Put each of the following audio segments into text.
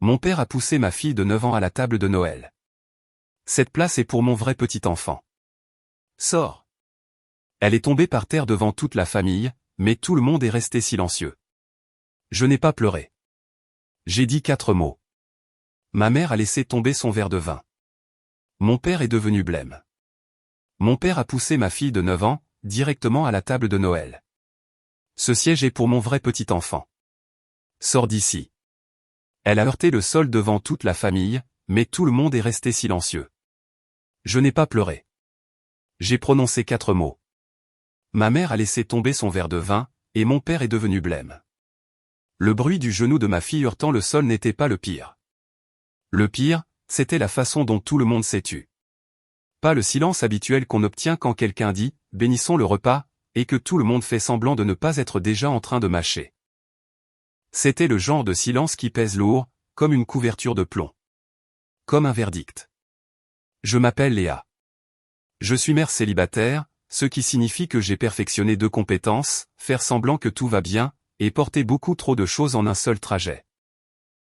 Mon père a poussé ma fille de 9 ans à la table de Noël. Cette place est pour mon vrai petit enfant. Sors. Elle est tombée par terre devant toute la famille, mais tout le monde est resté silencieux. Je n'ai pas pleuré. J'ai dit 4 mots. Ma mère a laissé tomber son verre de vin. Mon père est devenu blême. Mon père a poussé ma fille de 9 ans, directement à la table de Noël. Ce siège est pour mon vrai petit enfant. Sors d'ici. Elle a heurté le sol devant toute la famille, mais tout le monde est resté silencieux. Je n'ai pas pleuré. J'ai prononcé 4 mots. Ma mère a laissé tomber son verre de vin, et mon père est devenu blême. Le bruit du genou de ma fille heurtant le sol n'était pas le pire. Le pire, c'était la façon dont tout le monde s'est tu. Pas le silence habituel qu'on obtient quand quelqu'un dit « bénissons le repas » et que tout le monde fait semblant de ne pas être déjà en train de mâcher. C'était le genre de silence qui pèse lourd, comme une couverture de plomb. Comme un verdict. Je m'appelle Léa. Je suis mère célibataire, ce qui signifie que j'ai perfectionné 2 compétences, faire semblant que tout va bien, et porter beaucoup trop de choses en un seul trajet.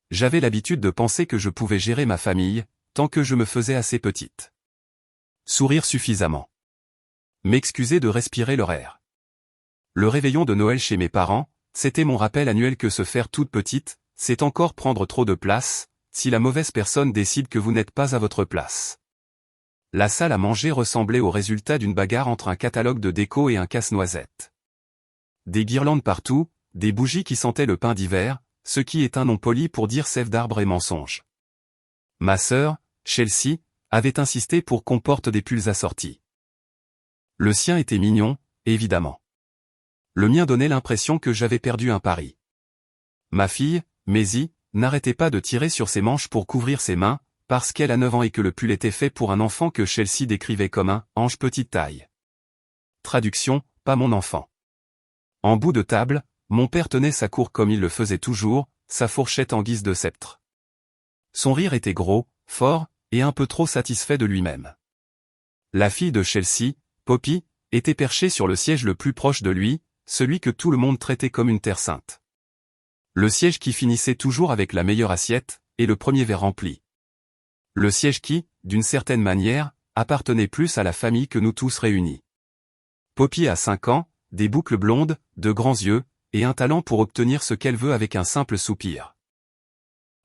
J'avais l'habitude de penser que je pouvais gérer ma famille, tant que je me faisais assez petite. Sourire suffisamment. M'excuser de respirer leur air. Le réveillon de Noël chez mes parents, c'était mon rappel annuel que se faire toute petite, c'est encore prendre trop de place, si la mauvaise personne décide que vous n'êtes pas à votre place. La salle à manger ressemblait au résultat d'une bagarre entre un catalogue de déco et un casse-noisette. Des guirlandes partout, des bougies qui sentaient le pain d'hiver, ce qui est un nom poli pour dire sève d'arbre et mensonge. Ma sœur, Chelsea, avait insisté pour qu'on porte des pulls assortis. Le sien était mignon, évidemment. Le mien donnait l'impression que j'avais perdu un pari. Ma fille, Maisie, n'arrêtait pas de tirer sur ses manches pour couvrir ses mains, parce qu'elle a 9 ans et que le pull était fait pour un enfant que Chelsea décrivait comme un « ange petite taille ». Traduction, pas mon enfant. En bout de table, mon père tenait sa cour comme il le faisait toujours, sa fourchette en guise de sceptre. Son rire était gros, fort, et un peu trop satisfait de lui-même. La fille de Chelsea, Poppy, était perchée sur le siège le plus proche de lui, celui que tout le monde traitait comme une terre sainte. Le siège qui finissait toujours avec la meilleure assiette, et le premier verre rempli. Le siège qui, d'une certaine manière, appartenait plus à la famille que nous tous réunis. Poppy a 5 ans, des boucles blondes, de grands yeux, et un talent pour obtenir ce qu'elle veut avec un simple soupir.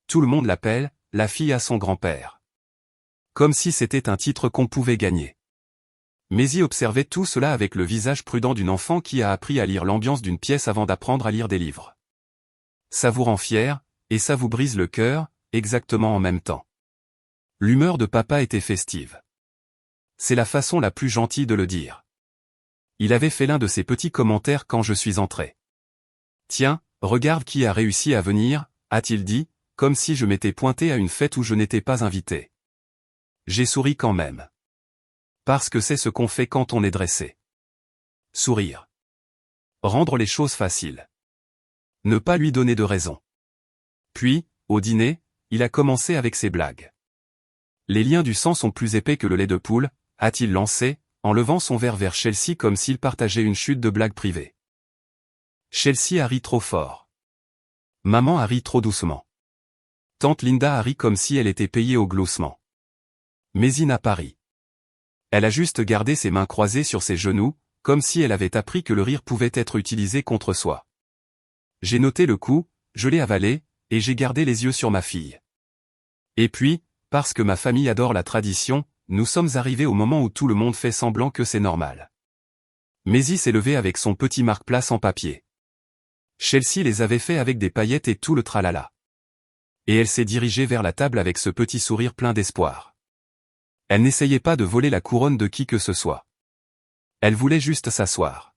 Tout le monde l'appelle « la fille à son grand-père ». Comme si c'était un titre qu'on pouvait gagner. Maisie observait tout cela avec le visage prudent d'une enfant qui a appris à lire l'ambiance d'une pièce avant d'apprendre à lire des livres. Ça vous rend fier, et ça vous brise le cœur, exactement en même temps. L'humeur de papa était festive. C'est la façon la plus gentille de le dire. Il avait fait l'un de ses petits commentaires quand je suis entré. « Tiens, regarde qui a réussi à venir », a-t-il dit, comme si je m'étais pointé à une fête où je n'étais pas invité. J'ai souri quand même. Parce que c'est ce qu'on fait quand on est dressé. Sourire. Rendre les choses faciles. Ne pas lui donner de raison. Puis, au dîner, il a commencé avec ses blagues. Les liens du sang sont plus épais que le lait de poule, a-t-il lancé, en levant son verre vers Chelsea comme s'il partageait une chute de blagues privées. Chelsea a ri trop fort. Maman a ri trop doucement. Tante Linda a ri comme si elle était payée au gloussement. Maisie n'a pas ri. Elle a juste gardé ses mains croisées sur ses genoux, comme si elle avait appris que le rire pouvait être utilisé contre soi. J'ai noté le coup, je l'ai avalé, et j'ai gardé les yeux sur ma fille. Et puis, parce que ma famille adore la tradition, nous sommes arrivés au moment où tout le monde fait semblant que c'est normal. Maisie s'est levée avec son petit marque-place en papier. Chelsea les avait fait avec des paillettes et tout le tralala. Et elle s'est dirigée vers la table avec ce petit sourire plein d'espoir. Elle n'essayait pas de voler la couronne de qui que ce soit. Elle voulait juste s'asseoir.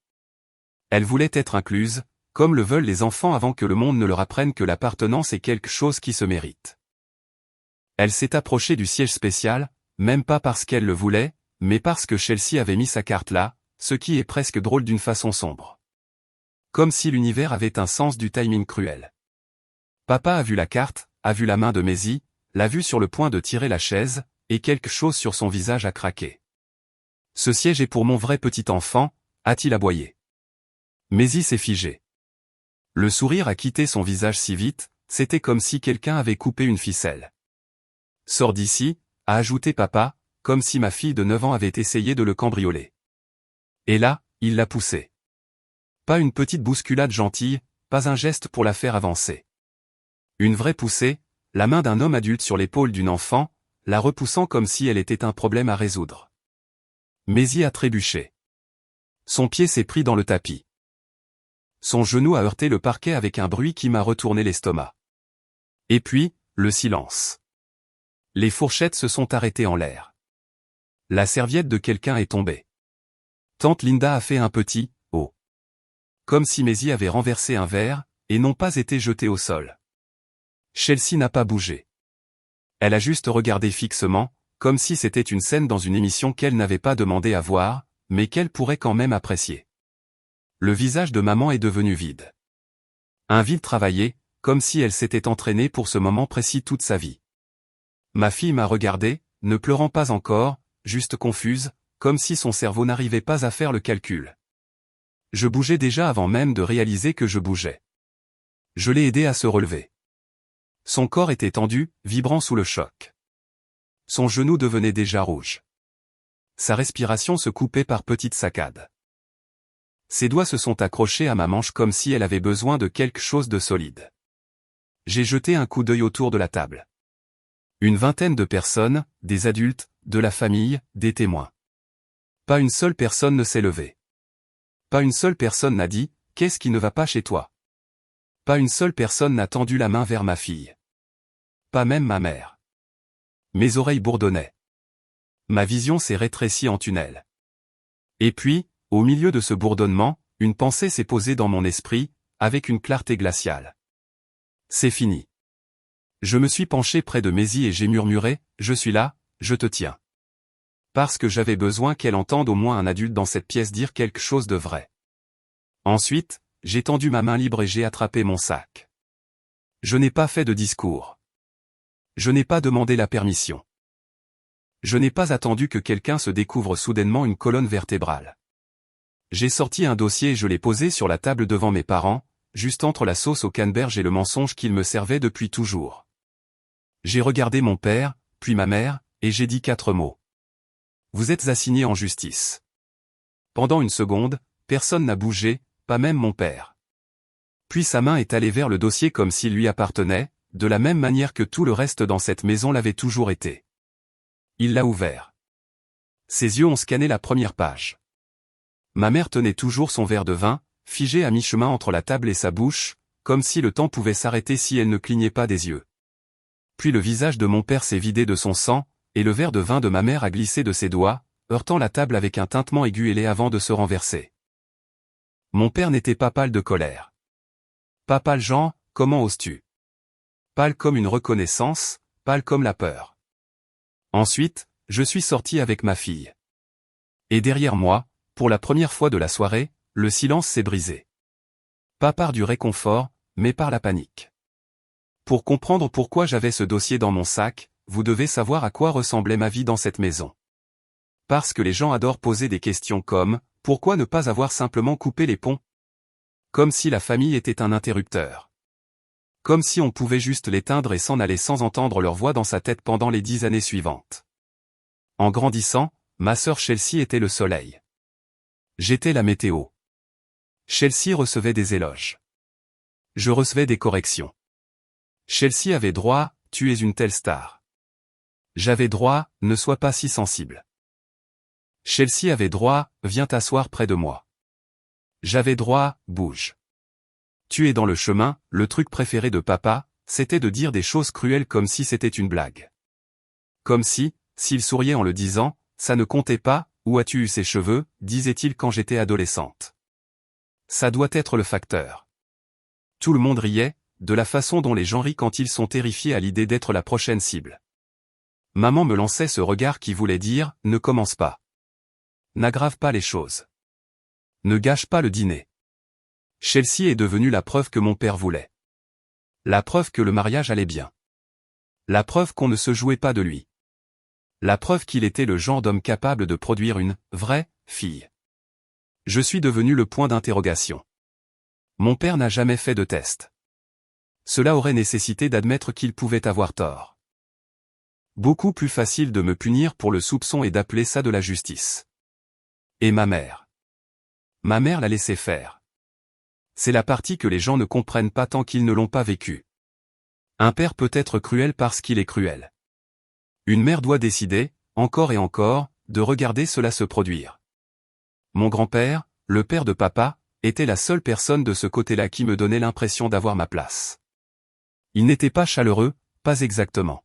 Elle voulait être incluse, comme le veulent les enfants avant que le monde ne leur apprenne que l'appartenance est quelque chose qui se mérite. Elle s'est approchée du siège spécial, même pas parce qu'elle le voulait, mais parce que Chelsea avait mis sa carte là, ce qui est presque drôle d'une façon sombre. Comme si l'univers avait un sens du timing cruel. Papa a vu la carte, a vu la main de Maisie, l'a vue sur le point de tirer la chaise, et quelque chose sur son visage a craqué. « Ce siège est pour mon vrai petit enfant », a-t-il aboyé. Maisie s'est figée. Le sourire a quitté son visage si vite, c'était comme si quelqu'un avait coupé une ficelle. Sors d'ici, a ajouté papa, comme si ma fille de 9 ans avait essayé de le cambrioler. Et là, il l'a poussée. Pas une petite bousculade gentille, pas un geste pour la faire avancer. Une vraie poussée, la main d'un homme adulte sur l'épaule d'une enfant, la repoussant comme si elle était un problème à résoudre. Maisie a trébuché. Son pied s'est pris dans le tapis. Son genou a heurté le parquet avec un bruit qui m'a retourné l'estomac. Et puis, le silence. Les fourchettes se sont arrêtées en l'air. La serviette de quelqu'un est tombée. Tante Linda a fait un petit « oh ». Comme si Maisie avait renversé un verre, et non pas été jetée au sol. Chelsea n'a pas bougé. Elle a juste regardé fixement, comme si c'était une scène dans une émission qu'elle n'avait pas demandé à voir, mais qu'elle pourrait quand même apprécier. Le visage de maman est devenu vide. Un vide travaillé, comme si elle s'était entraînée pour ce moment précis toute sa vie. Ma fille m'a regardé, ne pleurant pas encore, juste confuse, comme si son cerveau n'arrivait pas à faire le calcul. Je bougeais déjà avant même de réaliser que je bougeais. Je l'ai aidé à se relever. Son corps était tendu, vibrant sous le choc. Son genou devenait déjà rouge. Sa respiration se coupait par petites saccades. Ses doigts se sont accrochés à ma manche comme si elle avait besoin de quelque chose de solide. J'ai jeté un coup d'œil autour de la table. Une vingtaine de personnes, des adultes, de la famille, des témoins. Pas une seule personne ne s'est levée. Pas une seule personne n'a dit « Qu'est-ce qui ne va pas chez toi ?» Pas une seule personne n'a tendu la main vers ma fille. Pas même ma mère. Mes oreilles bourdonnaient. Ma vision s'est rétrécie en tunnel. Et puis, au milieu de ce bourdonnement, une pensée s'est posée dans mon esprit, avec une clarté glaciale. C'est fini. Je me suis penché près de Maisie et j'ai murmuré, « Je suis là, je te tiens. » Parce que j'avais besoin qu'elle entende au moins un adulte dans cette pièce dire quelque chose de vrai. Ensuite, j'ai tendu ma main libre et j'ai attrapé mon sac. Je n'ai pas fait de discours. Je n'ai pas demandé la permission. Je n'ai pas attendu que quelqu'un se découvre soudainement une colonne vertébrale. J'ai sorti un dossier et je l'ai posé sur la table devant mes parents, juste entre la sauce au canneberge et le mensonge qu'ils me servaient depuis toujours. J'ai regardé mon père, puis ma mère, et j'ai dit 4 mots. Vous êtes assignés en justice. Pendant une seconde, personne n'a bougé, pas même mon père. Puis sa main est allée vers le dossier comme s'il lui appartenait, de la même manière que tout le reste dans cette maison l'avait toujours été. Il l'a ouvert. Ses yeux ont scanné la première page. Ma mère tenait toujours son verre de vin, figé à mi-chemin entre la table et sa bouche, comme si le temps pouvait s'arrêter si elle ne clignait pas des yeux. Puis le visage de mon père s'est vidé de son sang, et le verre de vin de ma mère a glissé de ses doigts, heurtant la table avec un tintement aigu et laid avant de se renverser. Mon père n'était pas pâle de colère. Pas pâle genre, comment oses-tu? Pâle comme une reconnaissance, pâle comme la peur. Ensuite, je suis sorti avec ma fille. Et derrière moi, pour la première fois de la soirée, le silence s'est brisé. Pas par du réconfort, mais par la panique. Pour comprendre pourquoi j'avais ce dossier dans mon sac, vous devez savoir à quoi ressemblait ma vie dans cette maison. Parce que les gens adorent poser des questions comme « Pourquoi ne pas avoir simplement coupé les ponts ?» Comme si la famille était un interrupteur. Comme si on pouvait juste l'éteindre et s'en aller sans entendre leur voix dans sa tête pendant les 10 années suivantes. En grandissant, ma sœur Chelsea était le soleil. J'étais la météo. Chelsea recevait des éloges. Je recevais des corrections. Chelsea avait droit, tu es une telle star. J'avais droit, ne sois pas si sensible. Chelsea avait droit, viens t'asseoir près de moi. J'avais droit, bouge. Tu es dans le chemin, le truc préféré de papa, c'était de dire des choses cruelles comme si c'était une blague. Comme si, s'il souriait en le disant, ça ne comptait pas, où as-tu eu ces cheveux, disait-il quand j'étais adolescente. Ça doit être le facteur. Tout le monde riait, de la façon dont les gens rient quand ils sont terrifiés à l'idée d'être la prochaine cible. Maman me lançait ce regard qui voulait dire, ne commence pas. N'aggrave pas les choses. Ne gâche pas le dîner. Chelsea est devenue la preuve que mon père voulait. La preuve que le mariage allait bien. La preuve qu'on ne se jouait pas de lui. La preuve qu'il était le genre d'homme capable de produire une vraie fille. Je suis devenu le point d'interrogation. Mon père n'a jamais fait de test. Cela aurait nécessité d'admettre qu'il pouvait avoir tort. Beaucoup plus facile de me punir pour le soupçon et d'appeler ça de la justice. Et ma mère. Ma mère l'a laissé faire. C'est la partie que les gens ne comprennent pas tant qu'ils ne l'ont pas vécue. Un père peut être cruel parce qu'il est cruel. Une mère doit décider, encore et encore, de regarder cela se produire. Mon grand-père, le père de papa, était la seule personne de ce côté-là qui me donnait l'impression d'avoir ma place. Il n'était pas chaleureux, pas exactement.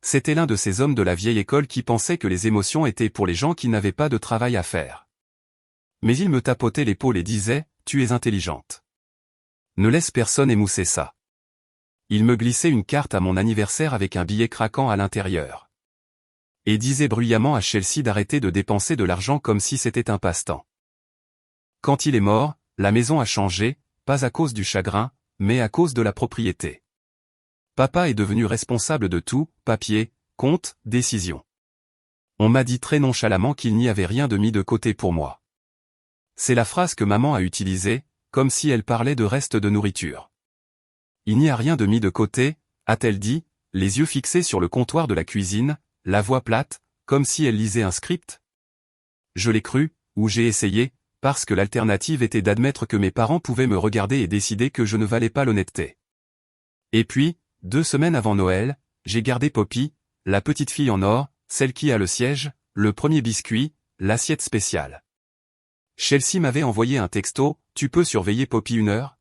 C'était l'un de ces hommes de la vieille école qui pensaient que les émotions étaient pour les gens qui n'avaient pas de travail à faire. Mais il me tapotait l'épaule et disait, « Tu es intelligente. Ne laisse personne émousser ça. » Il me glissait une carte à mon anniversaire avec un billet craquant à l'intérieur. Et disait bruyamment à Chelsea d'arrêter de dépenser de l'argent comme si c'était un passe-temps. Quand il est mort, la maison a changé, pas à cause du chagrin, mais à cause de la propriété. Papa est devenu responsable de tout, papier, compte, décision. On m'a dit très nonchalamment qu'il n'y avait rien de mis de côté pour moi. C'est la phrase que maman a utilisée, comme si elle parlait de reste de nourriture. Il n'y a rien de mis de côté, a-t-elle dit, les yeux fixés sur le comptoir de la cuisine, la voix plate, comme si elle lisait un script. Je l'ai cru, ou j'ai essayé, parce que l'alternative était d'admettre que mes parents pouvaient me regarder et décider que je ne valais pas l'honnêteté. Et puis, 2 semaines avant Noël, j'ai gardé Poppy, la petite fille en or, celle qui a le siège, le premier biscuit, l'assiette spéciale. Chelsea m'avait envoyé un texto, « Tu peux surveiller Poppy 1 heure ?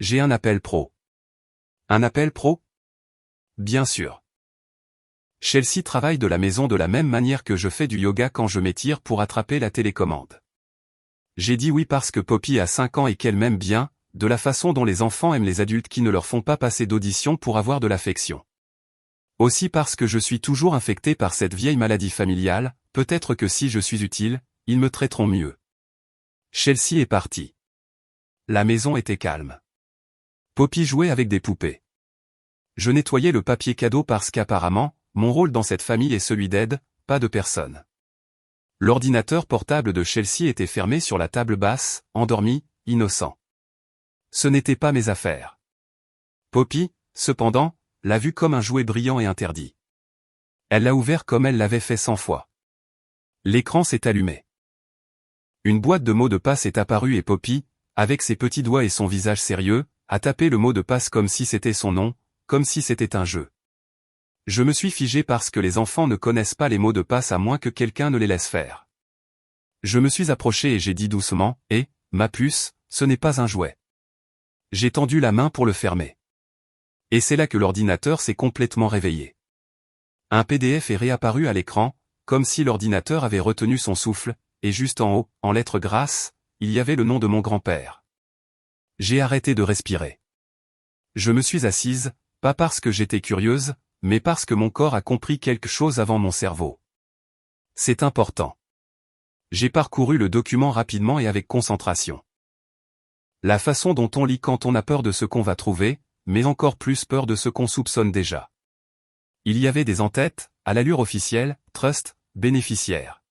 J'ai un appel pro. » Un appel pro ? Bien sûr. Chelsea travaille de la maison de la même manière que je fais du yoga quand je m'étire pour attraper la télécommande. J'ai dit oui parce que Poppy a 5 ans et qu'elle m'aime bien, de la façon dont les enfants aiment les adultes qui ne leur font pas passer d'audition pour avoir de l'affection. Aussi parce que je suis toujours infecté par cette vieille maladie familiale, peut-être que si je suis utile, ils me traiteront mieux. Chelsea est partie. La maison était calme. Poppy jouait avec des poupées. Je nettoyais le papier cadeau parce qu'apparemment, mon rôle dans cette famille est celui d'aide, pas de personne. L'ordinateur portable de Chelsea était fermé sur la table basse, endormi, innocent. Ce n'était pas mes affaires. Poppy, cependant, l'a vu comme un jouet brillant et interdit. Elle l'a ouvert comme elle l'avait fait 100 fois. L'écran s'est allumé. Une boîte de mots de passe est apparue et Poppy, avec ses petits doigts et son visage sérieux, a tapé le mot de passe comme si c'était son nom, comme si c'était un jeu. Je me suis figé parce que les enfants ne connaissent pas les mots de passe à moins que quelqu'un ne les laisse faire. Je me suis approché et j'ai dit doucement, « Eh, ma puce, ce n'est pas un jouet. » J'ai tendu la main pour le fermer. Et c'est là que l'ordinateur s'est complètement réveillé. Un PDF est réapparu à l'écran, comme si l'ordinateur avait retenu son souffle, et juste en haut, en lettres grasses, il y avait le nom de mon grand-père. J'ai arrêté de respirer. Je me suis assise, pas parce que j'étais curieuse, mais parce que mon corps a compris quelque chose avant mon cerveau. C'est important. J'ai parcouru le document rapidement et avec concentration. La façon dont on lit quand on a peur de ce qu'on va trouver, mais encore plus peur de ce qu'on soupçonne déjà. Il y avait des en-têtes, à l'allure officielle, trust, bénéficiaire.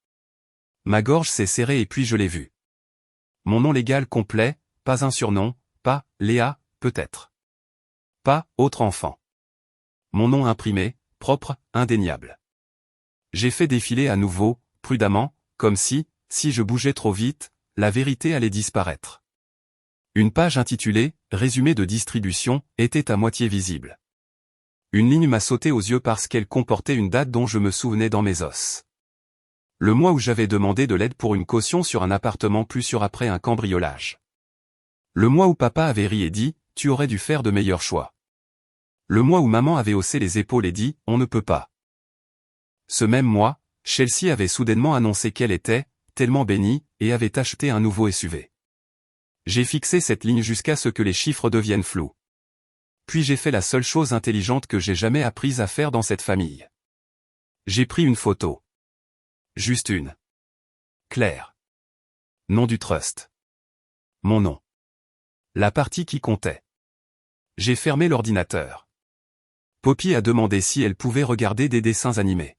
Ma gorge s'est serrée et puis je l'ai vu. Mon nom légal complet, pas un surnom, pas Léa, peut-être. Pas autre enfant. Mon nom imprimé, propre, indéniable. J'ai fait défiler à nouveau, prudemment, comme si je bougeais trop vite, la vérité allait disparaître. Une page intitulée « Résumé de distribution » était à moitié visible. Une ligne m'a sauté aux yeux parce qu'elle comportait une date dont je me souvenais dans mes os. Le mois où j'avais demandé de l'aide pour une caution sur un appartement plus sûr après un cambriolage. Le mois où papa avait ri et dit « Tu aurais dû faire de meilleurs choix ». Le mois où maman avait haussé les épaules et dit « On ne peut pas ». Ce même mois, Chelsea avait soudainement annoncé qu'elle était tellement bénie et avait acheté un nouveau SUV. J'ai fixé cette ligne jusqu'à ce que les chiffres deviennent flous. Puis j'ai fait la seule chose intelligente que j'ai jamais apprise à faire dans cette famille. J'ai pris une photo. Juste une. Claire. Nom du trust. Mon nom. La partie qui comptait. J'ai fermé l'ordinateur. Poppy a demandé si elle pouvait regarder des dessins animés.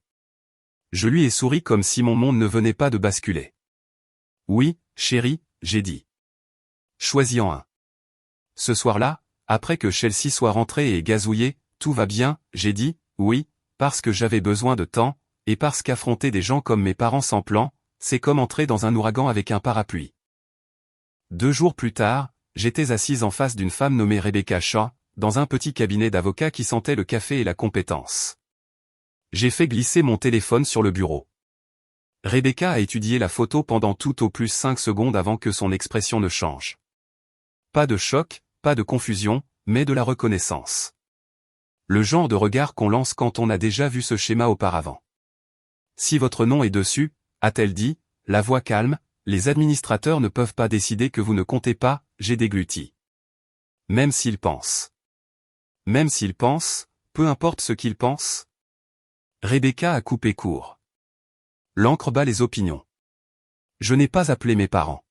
Je lui ai souri comme si mon monde ne venait pas de basculer. Oui, chérie, j'ai dit. Choisis-en un. Ce soir-là, après que Chelsea soit rentrée et gazouillée, « Tout va bien », j'ai dit, « Oui, parce que j'avais besoin de temps, et parce qu'affronter des gens comme mes parents sans plan, c'est comme entrer dans un ouragan avec un parapluie. » 2 jours plus tard, j'étais assise en face d'une femme nommée Rebecca Shaw, dans un petit cabinet d'avocat qui sentait le café et la compétence. J'ai fait glisser mon téléphone sur le bureau. Rebecca a étudié la photo pendant tout au plus 5 secondes avant que son expression ne change. Pas de choc, pas de confusion, mais de la reconnaissance. Le genre de regard qu'on lance quand on a déjà vu ce schéma auparavant. « Si votre nom est dessus », a-t-elle dit, la voix calme, « les administrateurs ne peuvent pas décider que vous ne comptez pas », j'ai dégluti. Même s'ils pensent. Même s'ils pensent, peu importe ce qu'ils pensent. Rebecca a coupé court. L'encre bat les opinions. Je n'ai pas appelé mes parents.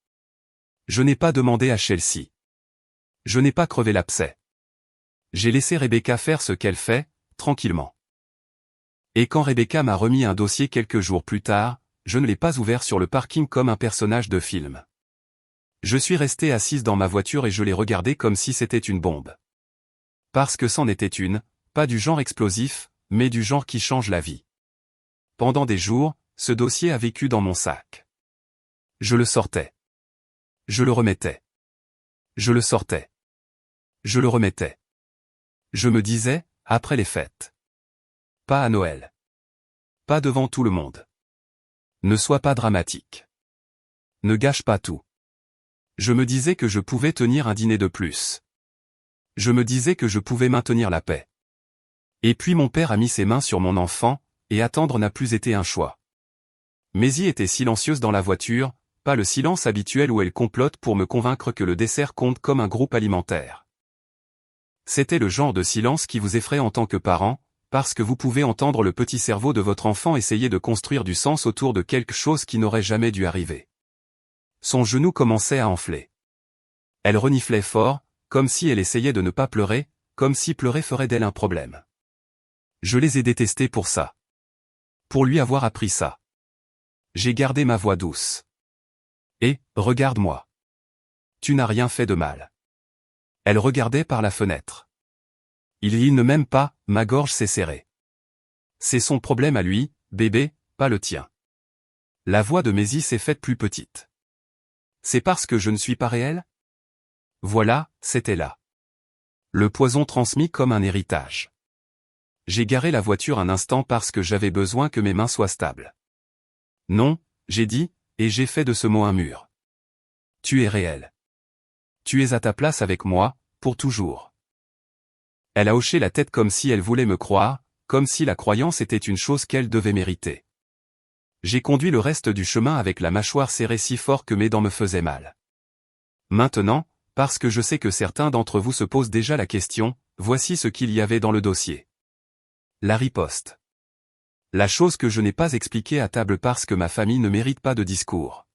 Je n'ai pas demandé à Chelsea. Je n'ai pas crevé l'abcès. J'ai laissé Rebecca faire ce qu'elle fait, tranquillement. Et quand Rebecca m'a remis un dossier quelques jours plus tard, je ne l'ai pas ouvert sur le parking comme un personnage de film. Je suis restée assise dans ma voiture et je l'ai regardé comme si c'était une bombe. Parce que c'en était une, pas du genre explosif, mais du genre qui change la vie. Pendant des jours, ce dossier a vécu dans mon sac. Je le sortais. Je le remettais. Je le sortais. Je le remettais. Je me disais, après les fêtes. Pas à Noël. Pas devant tout le monde. Ne sois pas dramatique. Ne gâche pas tout. Je me disais que je pouvais tenir un dîner de plus. Je me disais que je pouvais maintenir la paix. Et puis mon père a mis ses mains sur mon enfant, et attendre n'a plus été un choix. Maisie était silencieuse dans la voiture, pas le silence habituel où elle complote pour me convaincre que le dessert compte comme un groupe alimentaire. C'était le genre de silence qui vous effraie en tant que parent, parce que vous pouvez entendre le petit cerveau de votre enfant essayer de construire du sens autour de quelque chose qui n'aurait jamais dû arriver. Son genou commençait à enfler. Elle reniflait fort, comme si elle essayait de ne pas pleurer, comme si pleurer ferait d'elle un problème. Je les ai détestés pour ça. Pour lui avoir appris ça. J'ai gardé ma voix douce. Et, regarde-moi. Tu n'as rien fait de mal. Elle regardait par la fenêtre. Il ne m'aime pas, ma gorge s'est serrée. C'est son problème à lui, bébé, pas le tien. La voix de Maisie s'est faite plus petite. C'est parce que je ne suis pas réel ? Voilà, c'était là. Le poison transmis comme un héritage. J'ai garé la voiture un instant parce que j'avais besoin que mes mains soient stables. Non, j'ai dit, et j'ai fait de ce mot un mur. Tu es réel. Tu es à ta place avec moi, pour toujours. Elle a hoché la tête comme si elle voulait me croire, comme si la croyance était une chose qu'elle devait mériter. J'ai conduit le reste du chemin avec la mâchoire serrée si fort que mes dents me faisaient mal. Maintenant, parce que je sais que certains d'entre vous se posent déjà la question, voici ce qu'il y avait dans le dossier. La riposte. La chose que je n'ai pas expliquée à table parce que ma famille ne mérite pas de discours.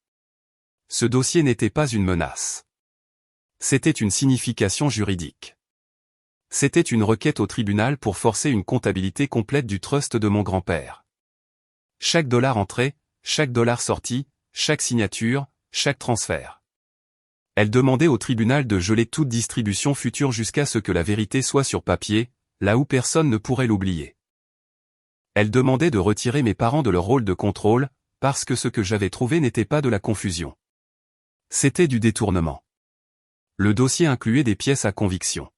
Ce dossier n'était pas une menace. C'était une signification juridique. C'était une requête au tribunal pour forcer une comptabilité complète du trust de mon grand-père. Chaque dollar entré, chaque dollar sorti, chaque signature, chaque transfert. Elle demandait au tribunal de geler toute distribution future jusqu'à ce que la vérité soit sur papier, là où personne ne pourrait l'oublier. Elle demandait de retirer mes parents de leur rôle de contrôle, parce que ce que j'avais trouvé n'était pas de la confusion. C'était du détournement. Le dossier incluait des pièces à conviction.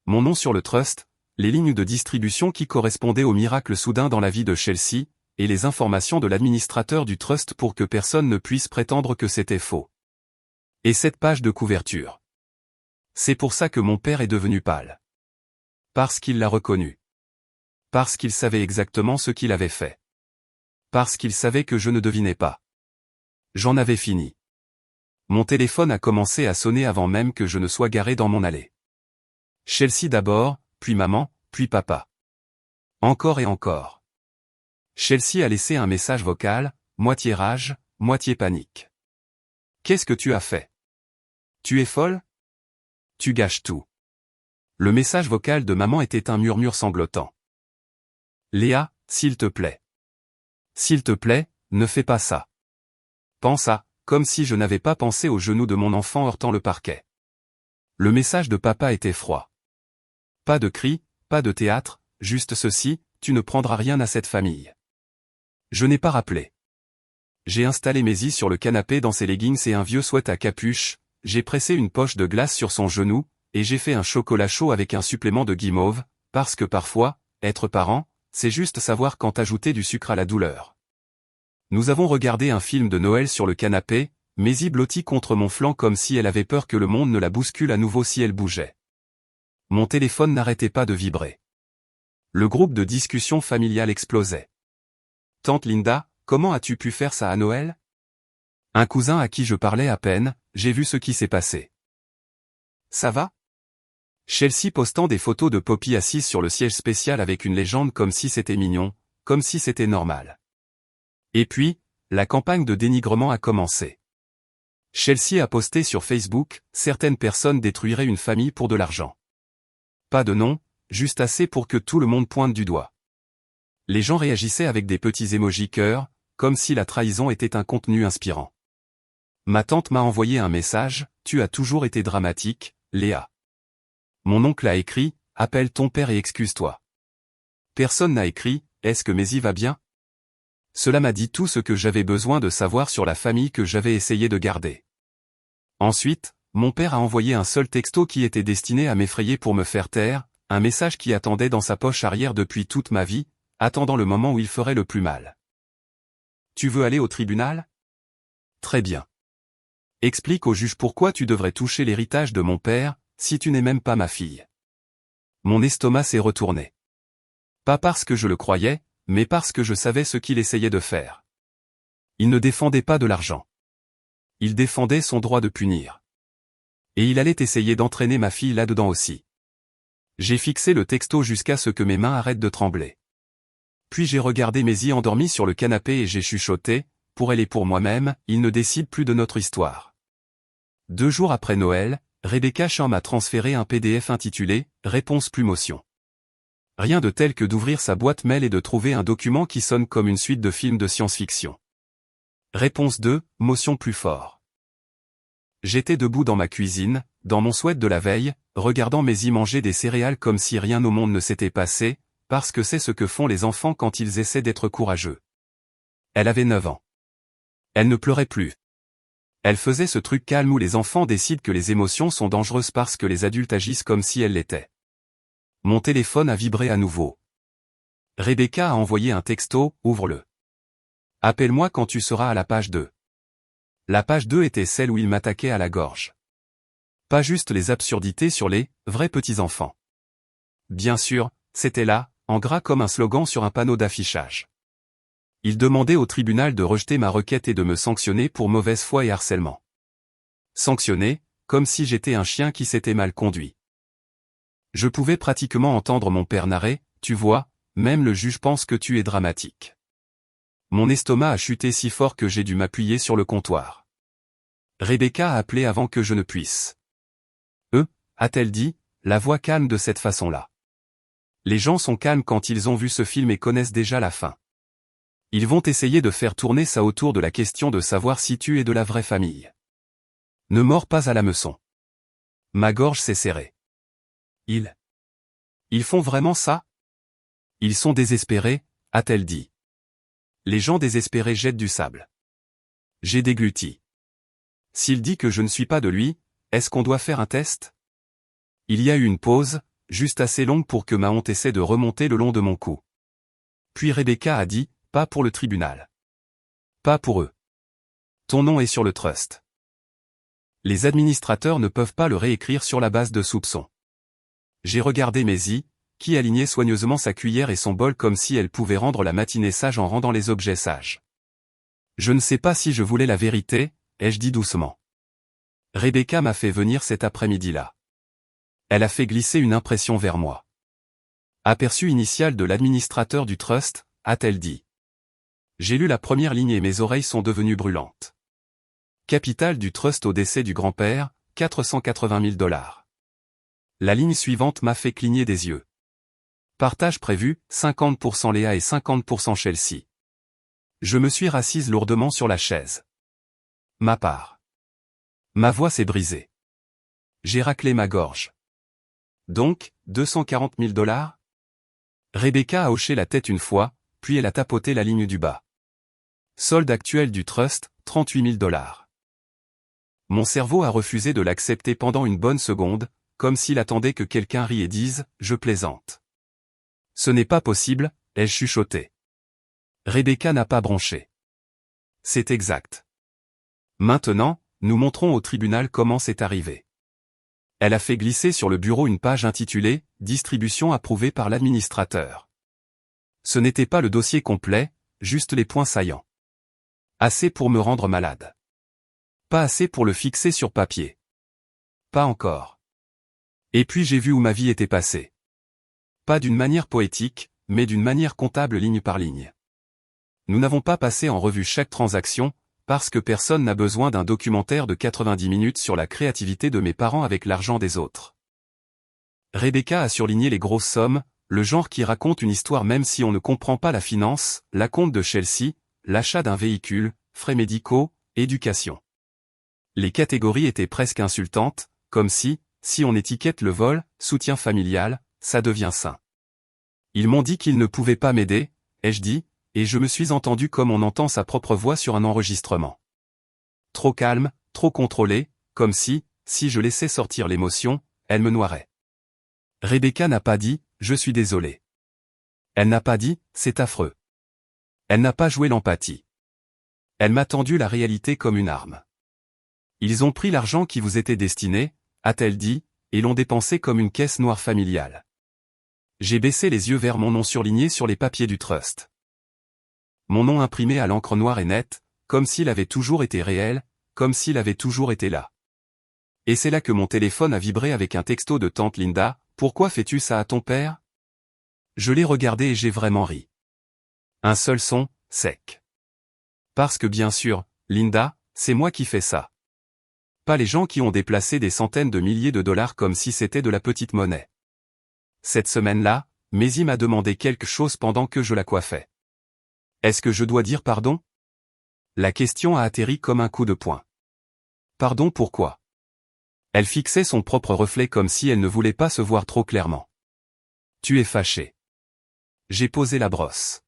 Mon nom sur le trust, les lignes de distribution qui correspondaient au miracle soudain dans la vie de Chelsea, et les informations de l'administrateur du trust pour que personne ne puisse prétendre que c'était faux. Et cette page de couverture. C'est pour ça que mon père est devenu pâle. Parce qu'il l'a reconnu. Parce qu'il savait exactement ce qu'il avait fait. Parce qu'il savait que je ne devinais pas. J'en avais fini. Mon téléphone a commencé à sonner avant même que je ne sois garé dans mon allée. Chelsea d'abord, puis maman, puis papa. Encore et encore. Chelsea a laissé un message vocal, moitié rage, moitié panique. Qu'est-ce que tu as fait? Tu es folle? Tu gâches tout. Le message vocal de maman était un murmure sanglotant. Léa, s'il te plaît. S'il te plaît, ne fais pas ça. Pense à, comme si je n'avais pas pensé au genou de mon enfant heurtant le parquet. Le message de papa était froid. Pas de cris, pas de théâtre, juste ceci, tu ne prendras rien à cette famille. Je n'ai pas rappelé. J'ai installé Maisie sur le canapé dans ses leggings et un vieux sweat à capuche, j'ai pressé une poche de glace sur son genou, et j'ai fait un chocolat chaud avec un supplément de guimauve, parce que parfois, être parent, c'est juste savoir quand ajouter du sucre à la douleur. Nous avons regardé un film de Noël sur le canapé, Maisie blottie contre mon flanc comme si elle avait peur que le monde ne la bouscule à nouveau si elle bougeait. Mon téléphone n'arrêtait pas de vibrer. Le groupe de discussion familiale explosait. Tante Linda, comment as-tu pu faire ça à Noël? Un cousin à qui je parlais à peine, j'ai vu ce qui s'est passé. Ça va? Chelsea postant des photos de Poppy assise sur le siège spécial avec une légende comme si c'était mignon, comme si c'était normal. Et puis, la campagne de dénigrement a commencé. Chelsea a posté sur Facebook, certaines personnes détruiraient une famille pour de l'argent. Pas de nom, juste assez pour que tout le monde pointe du doigt. Les gens réagissaient avec des petits émojis cœur, comme si la trahison était un contenu inspirant. Ma tante m'a envoyé un message, tu as toujours été dramatique, Léa. Mon oncle a écrit, appelle ton père et excuse-toi. Personne n'a écrit, est-ce que Maisie va bien? Cela m'a dit tout ce que j'avais besoin de savoir sur la famille que j'avais essayé de garder. Ensuite, mon père a envoyé un seul texto qui était destiné à m'effrayer pour me faire taire, un message qui attendait dans sa poche arrière depuis toute ma vie, attendant le moment où il ferait le plus mal. Tu veux aller au tribunal? Très bien. Explique au juge pourquoi tu devrais toucher l'héritage de mon père, si tu n'es même pas ma fille. Mon estomac s'est retourné. Pas parce que je le croyais, mais parce que je savais ce qu'il essayait de faire. Il ne défendait pas de l'argent. Il défendait son droit de punir. Et il allait essayer d'entraîner ma fille là-dedans aussi. J'ai fixé le texto jusqu'à ce que mes mains arrêtent de trembler. Puis j'ai regardé Maisie endormie sur le canapé et j'ai chuchoté, pour elle et pour moi-même, il ne décide plus de notre histoire. 2 jours après Noël, Rebecca Cham m'a transféré un PDF intitulé « Réponse plus motion ». Rien de tel que d'ouvrir sa boîte mail et de trouver un document qui sonne comme une suite de films de science-fiction. Réponse 2, motion plus fort. J'étais debout dans ma cuisine, dans mon sweat de la veille, regardant Maisie manger des céréales comme si rien au monde ne s'était passé, parce que c'est ce que font les enfants quand ils essaient d'être courageux. Elle avait 9 ans. Elle ne pleurait plus. Elle faisait ce truc calme où les enfants décident que les émotions sont dangereuses parce que les adultes agissent comme si elles l'étaient. Mon téléphone a vibré à nouveau. Rebecca a envoyé un texto, ouvre-le. Appelle-moi quand tu seras à la page 2. La page 2 était celle où il m'attaquait à la gorge. Pas juste les absurdités sur les vrais petits-enfants. Bien sûr, c'était là, en gras comme un slogan sur un panneau d'affichage. Il demandait au tribunal de rejeter ma requête et de me sanctionner pour mauvaise foi et harcèlement. Sanctionner, comme si j'étais un chien qui s'était mal conduit. Je pouvais pratiquement entendre mon père narrer, tu vois, même le juge pense que tu es dramatique. Mon estomac a chuté si fort que j'ai dû m'appuyer sur le comptoir. Rebecca a appelé avant que je ne puisse. A-t-elle dit, la voix calme de cette façon-là. Les gens sont calmes quand ils ont vu ce film et connaissent déjà la fin. Ils vont essayer de faire tourner ça autour de la question de savoir si tu es de la vraie famille. Ne mords pas à l'hameçon. Ma gorge s'est serrée. Ils font vraiment ça? Ils sont désespérés, a-t-elle dit. Les gens désespérés jettent du sable. J'ai dégluti. S'il dit que je ne suis pas de lui, est-ce qu'on doit faire un test? Il y a eu une pause, juste assez longue pour que ma honte essaie de remonter le long de mon cou. Puis Rebecca a dit, pas pour le tribunal. Pas pour eux. Ton nom est sur le trust. Les administrateurs ne peuvent pas le réécrire sur la base de soupçons. J'ai regardé Maisie, qui alignait soigneusement sa cuillère et son bol comme si elle pouvait rendre la matinée sage en rendant les objets sages. Je ne sais pas si je voulais la vérité, ai-je dit doucement. Rebecca m'a fait venir cet après-midi-là. Elle a fait glisser une impression vers moi. Aperçu initial de l'administrateur du trust, a-t-elle dit. J'ai lu la première ligne et mes oreilles sont devenues brûlantes. Capital du trust au décès du grand-père, 480 000 $. La ligne suivante m'a fait cligner des yeux. Partage prévu, 50% Léa et 50% Chelsea. Je me suis rassise lourdement sur la chaise. Ma part. Ma voix s'est brisée. J'ai raclé ma gorge. Donc, 240 000 $? Rebecca a hoché la tête une fois, puis elle a tapoté la ligne du bas. Solde actuel du trust, 38 000 $. Mon cerveau a refusé de l'accepter pendant une bonne seconde, comme s'il attendait que quelqu'un rie et dise « Je plaisante ». Ce n'est pas possible, ai-je chuchoté. Rebecca n'a pas bronché. C'est exact. Maintenant, nous montrons au tribunal comment c'est arrivé. Elle a fait glisser sur le bureau une page intitulée « Distribution approuvée par l'administrateur ». Ce n'était pas le dossier complet, juste les points saillants. Assez pour me rendre malade. Pas assez pour le fixer sur papier. Pas encore. Et puis j'ai vu où ma vie était passée. Pas d'une manière poétique, mais d'une manière comptable ligne par ligne. Nous n'avons pas passé en revue chaque transaction, parce que personne n'a besoin d'un documentaire de 90 minutes sur la créativité de mes parents avec l'argent des autres. Rebecca a surligné les grosses sommes, le genre qui raconte une histoire même si on ne comprend pas la finance, l'acompte de Chelsea, l'achat d'un véhicule, frais médicaux, éducation. Les catégories étaient presque insultantes, comme si on étiquette le vol, soutien familial, ça devient sain. Ils m'ont dit qu'ils ne pouvaient pas m'aider, ai-je dit, et je me suis entendu comme on entend sa propre voix sur un enregistrement. Trop calme, trop contrôlé, comme si je laissais sortir l'émotion, elle me noierait. Rebecca n'a pas dit « Je suis désolé ». Elle n'a pas dit « C'est affreux ». Elle n'a pas joué l'empathie. Elle m'a tendu la réalité comme une arme. Ils ont pris l'argent qui vous était destiné, a-t-elle dit, et l'ont dépensé comme une caisse noire familiale. J'ai baissé les yeux vers mon nom surligné sur les papiers du trust. Mon nom imprimé à l'encre noire et nette, comme s'il avait toujours été réel, comme s'il avait toujours été là. Et c'est là que mon téléphone a vibré avec un texto de tante Linda, « Pourquoi fais-tu ça à ton père ?» Je l'ai regardé et j'ai vraiment ri. Un seul son, sec. Parce que bien sûr, Linda, c'est moi qui fais ça. Pas les gens qui ont déplacé des centaines de milliers de dollars comme si c'était de la petite monnaie. Cette semaine-là, Maisie m'a demandé quelque chose pendant que je la coiffais. Est-ce que je dois dire pardon? La question a atterri comme un coup de poing. Pardon pourquoi? Elle fixait son propre reflet comme si elle ne voulait pas se voir trop clairement. Tu es fâché. J'ai posé la brosse.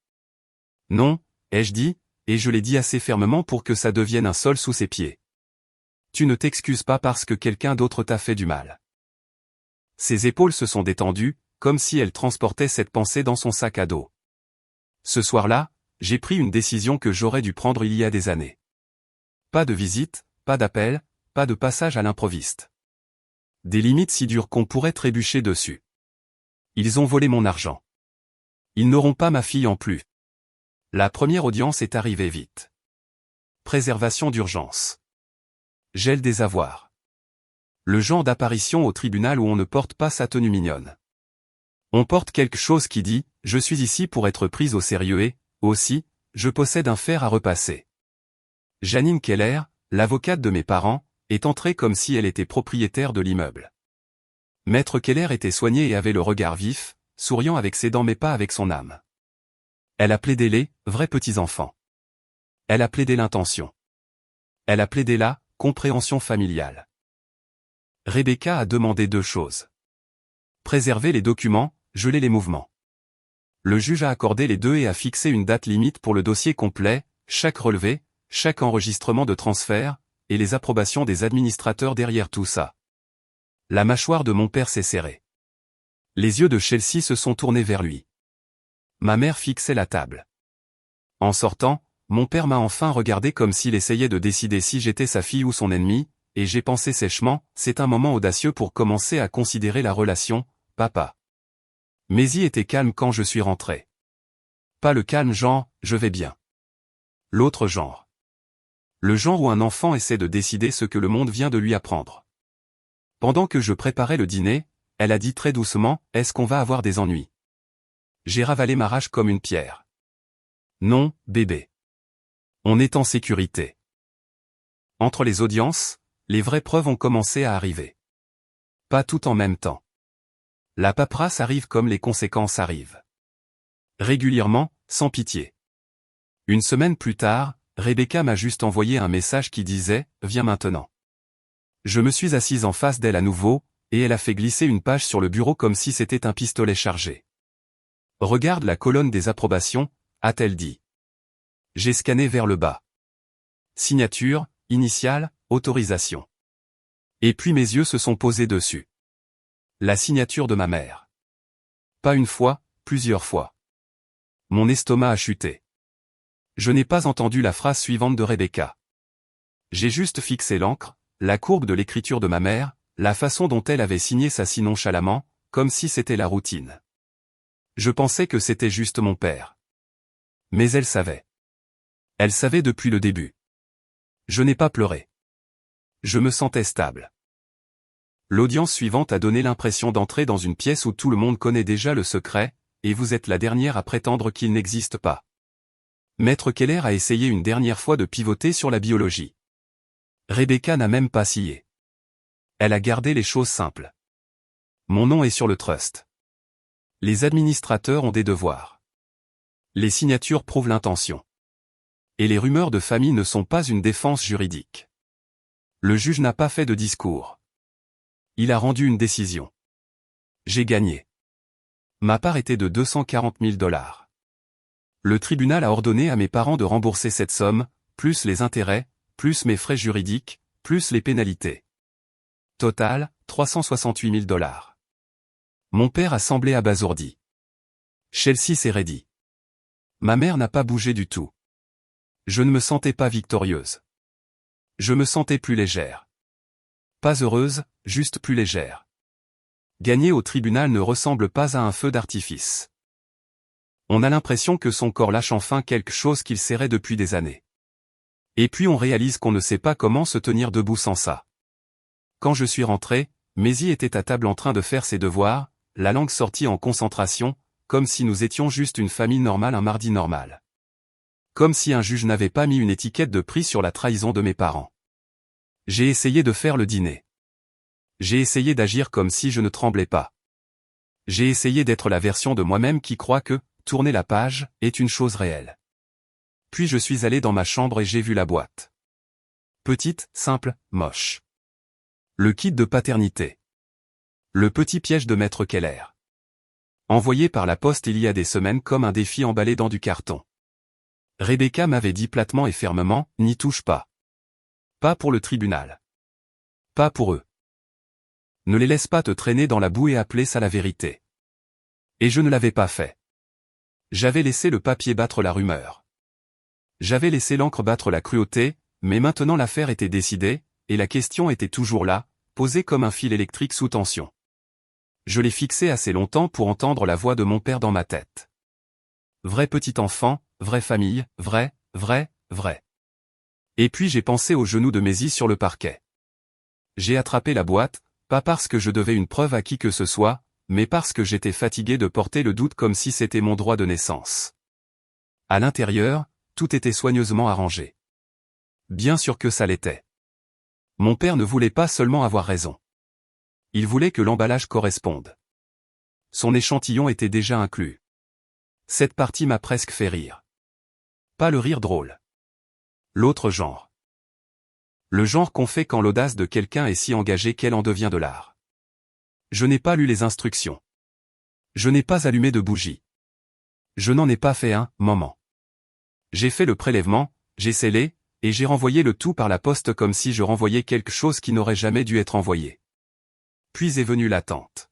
Non, ai-je dit, et je l'ai dit assez fermement pour que ça devienne un sol sous ses pieds. Tu ne t'excuses pas parce que quelqu'un d'autre t'a fait du mal. Ses épaules se sont détendues, comme si elle transportait cette pensée dans son sac à dos. Ce soir-là, j'ai pris une décision que j'aurais dû prendre il y a des années. Pas de visite, pas d'appel, pas de passage à l'improviste. Des limites si dures qu'on pourrait trébucher dessus. Ils ont volé mon argent. Ils n'auront pas ma fille en plus. La première audience est arrivée vite. Préservation d'urgence. Gel des avoirs. Le genre d'apparition au tribunal où on ne porte pas sa tenue mignonne. On porte quelque chose qui dit « Je suis ici pour être prise au sérieux et, aussi, je possède un fer à repasser ». Janine Keller, l'avocate de mes parents, est entrée comme si elle était propriétaire de l'immeuble. Maître Keller était soigné et avait le regard vif, souriant avec ses dents mais pas avec son âme. Elle a plaidé les vrais petits-enfants. Elle a plaidé l'intention. Elle a plaidé la compréhension familiale. Rebecca a demandé deux choses. Préserver les documents, geler les mouvements. Le juge a accordé les deux et a fixé une date limite pour le dossier complet, chaque relevé, chaque enregistrement de transfert, et les approbations des administrateurs derrière tout ça. La mâchoire de mon père s'est serrée. Les yeux de Chelsea se sont tournés vers lui. Ma mère fixait la table. En sortant, mon père m'a enfin regardé comme s'il essayait de décider si j'étais sa fille ou son ennemi, et j'ai pensé sèchement, c'est un moment audacieux pour commencer à considérer la relation, papa. Maisie était calme quand je suis rentré. Pas le calme genre, je vais bien. L'autre genre. Le genre où un enfant essaie de décider ce que le monde vient de lui apprendre. Pendant que je préparais le dîner, elle a dit très doucement, est-ce qu'on va avoir des ennuis? J'ai ravalé ma rage comme une pierre. Non, bébé. On est en sécurité. Entre les audiences, les vraies preuves ont commencé à arriver. Pas tout en même temps. La paperasse arrive comme les conséquences arrivent. Régulièrement, sans pitié. Une semaine plus tard, Rebecca m'a juste envoyé un message qui disait « Viens maintenant ». Je me suis assise en face d'elle à nouveau, et elle a fait glisser une page sur le bureau comme si c'était un pistolet chargé. Regarde la colonne des approbations, a-t-elle dit. J'ai scanné vers le bas. Signature, initiale, autorisation. Et puis mes yeux se sont posés dessus. La signature de ma mère. Pas une fois, plusieurs fois. Mon estomac a chuté. Je n'ai pas entendu la phrase suivante de Rebecca. J'ai juste fixé l'encre, la courbe de l'écriture de ma mère, la façon dont elle avait signé ça si nonchalamment, comme si c'était la routine. Je pensais que c'était juste mon père. Mais elle savait. Elle savait depuis le début. Je n'ai pas pleuré. Je me sentais stable. L'audience suivante a donné l'impression d'entrer dans une pièce où tout le monde connaît déjà le secret, et vous êtes la dernière à prétendre qu'il n'existe pas. Maître Keller a essayé une dernière fois de pivoter sur la biologie. Rebecca n'a même pas scié. Elle a gardé les choses simples. Mon nom est sur le trust. Les administrateurs ont des devoirs. Les signatures prouvent l'intention. Et les rumeurs de famille ne sont pas une défense juridique. Le juge n'a pas fait de discours. Il a rendu une décision. J'ai gagné. Ma part était de 240 000 $. Le tribunal a ordonné à mes parents de rembourser cette somme, plus les intérêts, plus mes frais juridiques, plus les pénalités. Total, 368 000 $. Mon père a semblé abasourdi. Chelsea s'est raidie. Ma mère n'a pas bougé du tout. Je ne me sentais pas victorieuse. Je me sentais plus légère. Pas heureuse, juste plus légère. Gagner au tribunal ne ressemble pas à un feu d'artifice. On a l'impression que son corps lâche enfin quelque chose qu'il serrait depuis des années. Et puis on réalise qu'on ne sait pas comment se tenir debout sans ça. Quand je suis rentré, Maisie était à table en train de faire ses devoirs, la langue sortie en concentration, comme si nous étions juste une famille normale un mardi normal. Comme si un juge n'avait pas mis une étiquette de prix sur la trahison de mes parents. J'ai essayé de faire le dîner. J'ai essayé d'agir comme si je ne tremblais pas. J'ai essayé d'être la version de moi-même qui croit que, tourner la page, est une chose réelle. Puis je suis allé dans ma chambre et j'ai vu la boîte. Petite, simple, moche. Le kit de paternité. Le petit piège de Maître Keller. Envoyé par la poste il y a des semaines comme un défi emballé dans du carton. Rebecca m'avait dit platement et fermement, n'y touche pas. Pas pour le tribunal. Pas pour eux. Ne les laisse pas te traîner dans la boue et appeler ça la vérité. Et je ne l'avais pas fait. J'avais laissé le papier battre la rumeur. J'avais laissé l'encre battre la cruauté, mais maintenant l'affaire était décidée, et la question était toujours là, posée comme un fil électrique sous tension. Je l'ai fixé assez longtemps pour entendre la voix de mon père dans ma tête. Vrai petit enfant, vraie famille, vrai. Et puis j'ai pensé au genou de Maisie sur le parquet. J'ai attrapé la boîte, pas parce que je devais une preuve à qui que ce soit, mais parce que j'étais fatigué de porter le doute comme si c'était mon droit de naissance. À l'intérieur, tout était soigneusement arrangé. Bien sûr que ça l'était. Mon père ne voulait pas seulement avoir raison. Il voulait que l'emballage corresponde. Son échantillon était déjà inclus. Cette partie m'a presque fait rire. Pas le rire drôle. L'autre genre. Le genre qu'on fait quand l'audace de quelqu'un est si engagée qu'elle en devient de l'art. Je n'ai pas lu les instructions. Je n'ai pas allumé de bougie. Je n'en ai pas fait un moment. J'ai fait le prélèvement, j'ai scellé, et j'ai renvoyé le tout par la poste comme si je renvoyais quelque chose qui n'aurait jamais dû être envoyé. Puis est venue l'attente.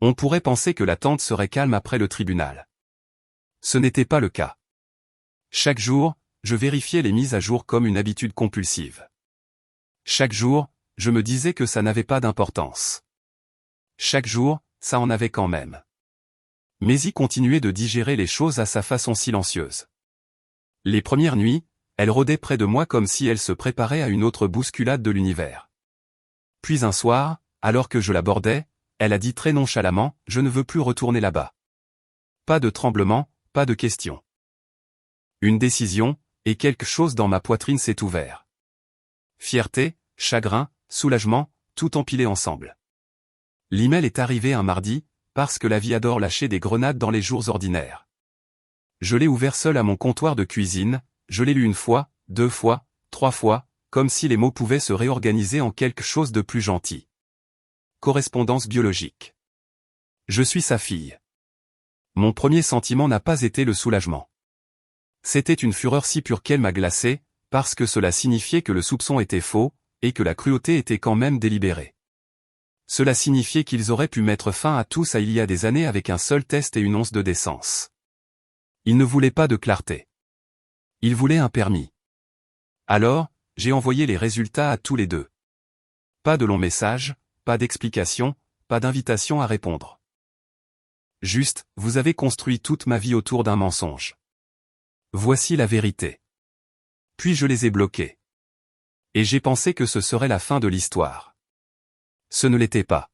On pourrait penser que l'attente serait calme après le tribunal. Ce n'était pas le cas. Chaque jour, je vérifiais les mises à jour comme une habitude compulsive. Chaque jour, je me disais que ça n'avait pas d'importance. Chaque jour, ça en avait quand même. Maisie continuait de digérer les choses à sa façon silencieuse. Les premières nuits, elle rôdait près de moi comme si elle se préparait à une autre bousculade de l'univers. Puis un soir, alors que je l'abordais, elle a dit très nonchalamment, « Je ne veux plus retourner là-bas. » Pas de tremblement, pas de question. Une décision, et quelque chose dans ma poitrine s'est ouvert. Fierté, chagrin, soulagement, tout empilé ensemble. L'email est arrivé un mardi, parce que la vie adore lâcher des grenades dans les jours ordinaires. Je l'ai ouvert seul à mon comptoir de cuisine, je l'ai lu une fois, 2 fois, 3 fois, comme si les mots pouvaient se réorganiser en quelque chose de plus gentil. Correspondance biologique. Je suis sa fille. Mon premier sentiment n'a pas été le soulagement. C'était une fureur si pure qu'elle m'a glacé, parce que cela signifiait que le soupçon était faux, et que la cruauté était quand même délibérée. Cela signifiait qu'ils auraient pu mettre fin à tout ça il y a des années avec un seul test et une once de décence. Ils ne voulaient pas de clarté. Ils voulaient un permis. Alors, j'ai envoyé les résultats à tous les deux. Pas de long message, pas d'explication, pas d'invitation à répondre. Juste, vous avez construit toute ma vie autour d'un mensonge. Voici la vérité. Puis je les ai bloqués. Et j'ai pensé que ce serait la fin de l'histoire. Ce ne l'était pas.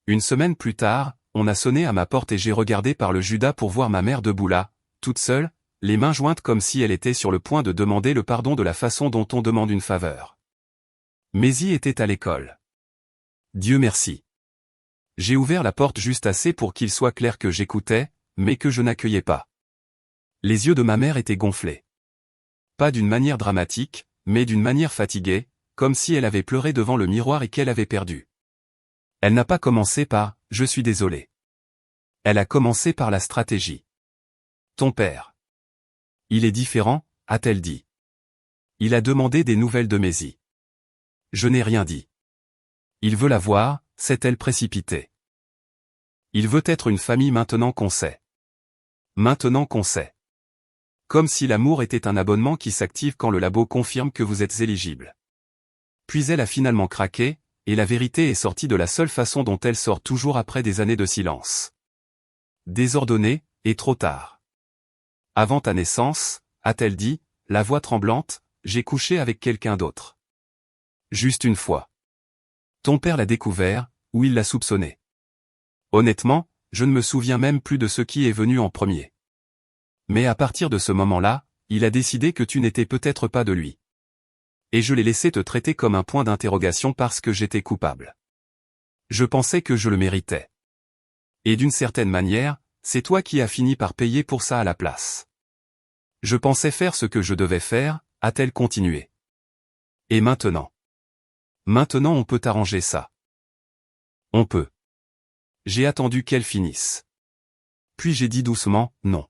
Une semaine plus tard, on a sonné à ma porte et j'ai regardé par le Judas pour voir ma mère debout là, toute seule, les mains jointes comme si elle était sur le point de demander le pardon de la façon dont on demande une faveur. Maisie était à l'école. Dieu merci. J'ai ouvert la porte juste assez pour qu'il soit clair que j'écoutais, mais que je n'accueillais pas. Les yeux de ma mère étaient gonflés. Pas d'une manière dramatique, mais d'une manière fatiguée, comme si elle avait pleuré devant le miroir et qu'elle avait perdu. Elle n'a pas commencé par « je suis désolé ». Elle a commencé par la stratégie. Ton père. Il est différent, a-t-elle dit. Il a demandé des nouvelles de Maisie. Je n'ai rien dit. Il veut la voir, s'est-elle précipitée. Il veut être une famille maintenant qu'on sait. Maintenant qu'on sait. Comme si l'amour était un abonnement qui s'active quand le labo confirme que vous êtes éligible. Puis elle a finalement craqué, et la vérité est sortie de la seule façon dont elle sort toujours après des années de silence. Désordonnée, et trop tard. Avant ta naissance, a-t-elle dit, la voix tremblante, j'ai couché avec quelqu'un d'autre. Juste une fois. Ton père l'a découvert, ou il l'a soupçonné. Honnêtement, je ne me souviens même plus de ce qui est venu en premier. Mais à partir de ce moment-là, il a décidé que tu n'étais peut-être pas de lui. Et je l'ai laissé te traiter comme un point d'interrogation parce que j'étais coupable. Je pensais que je le méritais. Et d'une certaine manière, c'est toi qui as fini par payer pour ça à la place. Je pensais faire ce que je devais faire, a-t-elle continué. Et maintenant? Maintenant on peut arranger ça. On peut. J'ai attendu qu'elle finisse. Puis j'ai dit doucement, non.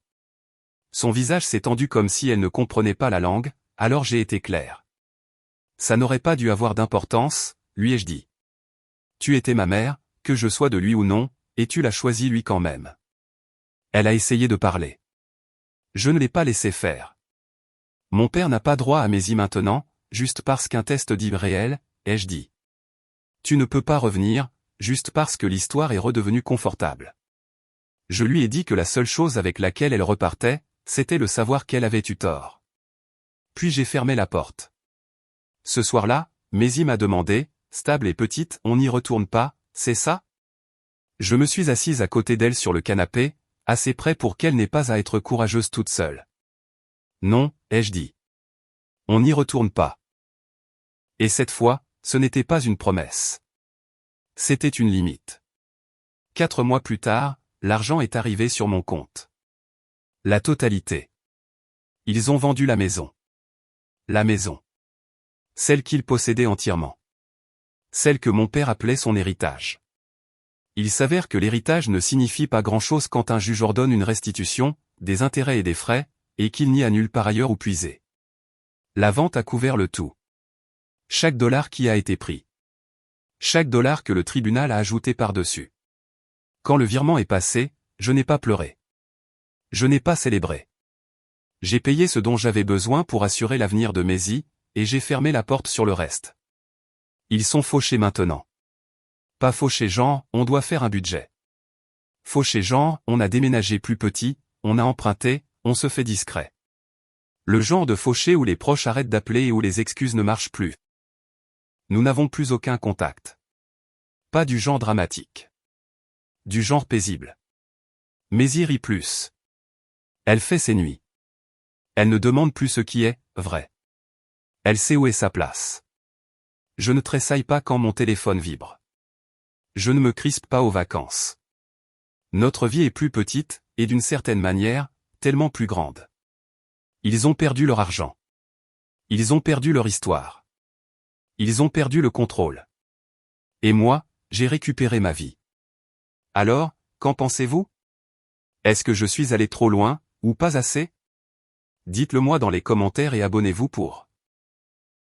Son visage s'est tendu comme si elle ne comprenait pas la langue, alors j'ai été clair. Ça n'aurait pas dû avoir d'importance, lui ai-je dit. Tu étais ma mère, que je sois de lui ou non, et tu l'as choisi lui quand même. Elle a essayé de parler. Je ne l'ai pas laissé faire. Mon père n'a pas droit à Maisie maintenant, juste parce qu'un test dit réel, ai-je dit. Tu ne peux pas revenir, juste parce que l'histoire est redevenue confortable. Je lui ai dit que la seule chose avec laquelle elle repartait, c'était le savoir qu'elle avait eu tort. Puis j'ai fermé la porte. Ce soir-là, Maisie m'a demandé, stable et petite, on n'y retourne pas, c'est ça? Je me suis assise à côté d'elle sur le canapé, assez près pour qu'elle n'ait pas à être courageuse toute seule. Non, ai-je dit. On n'y retourne pas. Et cette fois, ce n'était pas une promesse. C'était une limite. 4 mois plus tard, l'argent est arrivé sur mon compte. La totalité. Ils ont vendu la maison. La maison. Celle qu'ils possédaient entièrement. Celle que mon père appelait son héritage. Il s'avère que l'héritage ne signifie pas grand-chose quand un juge ordonne une restitution, des intérêts et des frais, et qu'il n'y a nulle part ailleurs où puiser. La vente a couvert le tout. Chaque dollar qui a été pris. Chaque dollar que le tribunal a ajouté par-dessus. Quand le virement est passé, je n'ai pas pleuré. Je n'ai pas célébré. J'ai payé ce dont j'avais besoin pour assurer l'avenir de Maisie, et j'ai fermé la porte sur le reste. Ils sont fauchés maintenant. Pas fauchés genre, on doit faire un budget. Fauchés genre, on a déménagé plus petit, on a emprunté, on se fait discret. Le genre de fauché où les proches arrêtent d'appeler et où les excuses ne marchent plus. Nous n'avons plus aucun contact. Pas du genre dramatique. Du genre paisible. Maisie rit plus. Elle fait ses nuits. Elle ne demande plus ce qui est vrai. Elle sait où est sa place. Je ne tressaille pas quand mon téléphone vibre. Je ne me crispe pas aux vacances. Notre vie est plus petite, et d'une certaine manière, tellement plus grande. Ils ont perdu leur argent. Ils ont perdu leur histoire. Ils ont perdu le contrôle. Et moi, j'ai récupéré ma vie. Alors, qu'en pensez-vous? Est-ce que je suis allé trop loin, ou pas assez? Dites-le moi dans les commentaires et abonnez-vous pour